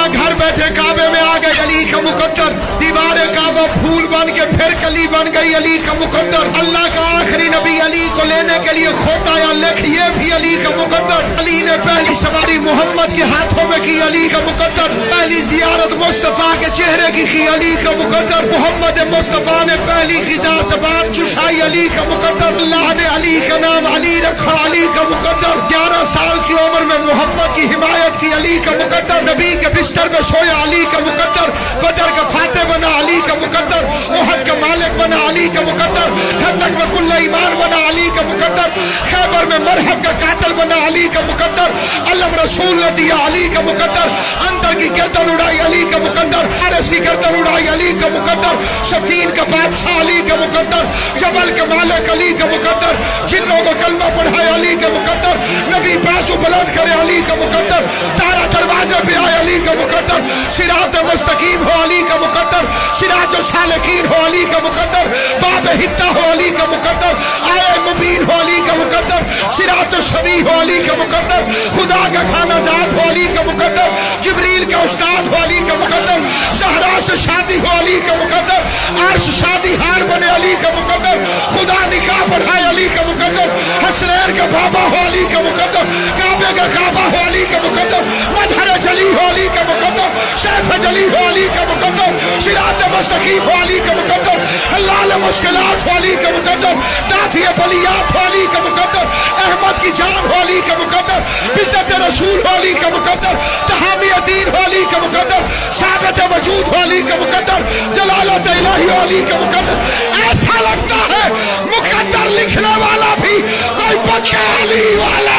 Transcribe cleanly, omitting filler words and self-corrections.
घर बैठे काबे में आ गए अली का मुकद्दर, दीवार काबा फूल बन के फिर कली बन गई अली का मुकद्दर। अल्लाह का आखिरी नबी अली को लेने के लिए खोता या लिख ये भी अली का मुकद्दर। अली ने पहली सवारी मोहम्मद के हाथों में की अली का मुकद्दर। पहली जियारत मुस्तफा के चेहरे की अली का मुकद्दर। मोहम्मद मुस्तफा ने पहली खिजा ज़बान चुसाई अली का मुकद्दर। अल्लाह ने अली का नाम अली रखा अली का मुकद्दर। 11 साल की उम्र में मोहम्मद की हिमायत की अली का मुकद्दर। नबी के बिस्तर में सोया अली का मुकद्दर। बदर का फाते बना अली का मुकद्दर। उहद का मालिक बना अली का मुकद्दर। खंदक में कुल्ला ईमान बना अली का मुकद्दर। खैबर में मरहब का कातिल बना अली का मुकद्दर। अल्लाह रसूल ने दिया अली का मुकद्दर। अंदर की गर्दन उड़ाई अली का मुकद्दर। फारस की गर्दन उड़ाई अली का मुकद्दर। सफीन का बादशाह अली का मुकद्दर। जबल के मालिक अली का मुकद्दर। जिन्नों को कलमा पढ़ाए अली का मुकद्दर। नबी बाजू बुलंद करे अली का मुकद्दर। तारा दरवाजे पे आए अली का मुकद्दर। सिरात मुस्तकीम हो अली का मुकद्दर। सिराज सालिकीन हो अली का मुकद्दर। बाब हित्ता हो अली का मुकद्दर। आए मुबीन हो अली का मुकद्दर। सिरात शरी हो अली का मुकद्दर। खुदा का खाना जात हो अली का मुकद्दर। जिब्रील का उस्ताद हो अली का मुकद्दर। ज़हरा से शादी हो अली का मुकद्दर। अर्श शादी हार बने अली का मुकद्दर। खुदा निकाह बढ़ाए अली का मुकद्दर। हसनैन का बाबा हो अली का मुकद्दर। काबे का काबा हो अली का मुकद्दर। मजहर जली हो अली का मुकद्दर। शेख जली हो अली का मुकद्दर। सिरात मुस्तकीम हो अली का मुकद्दर। हलाल मुश्किलात हो अली का मुकद्दर। दाफिया बलियात हो अली का मुकद्दर। अहमद की जान हो अली का मुकद्दर। इज्जत रसूल हो अली का मुकद्दर। तहामी दीन हो अली का मुकद्दर। साबित वजूद हो अली का मुकद्दर। जलालत इलाही हो अली का मुकद्दर। ऐसा लगता है मुकद्दर लिखने वाला भी कोई पक्का अली वाला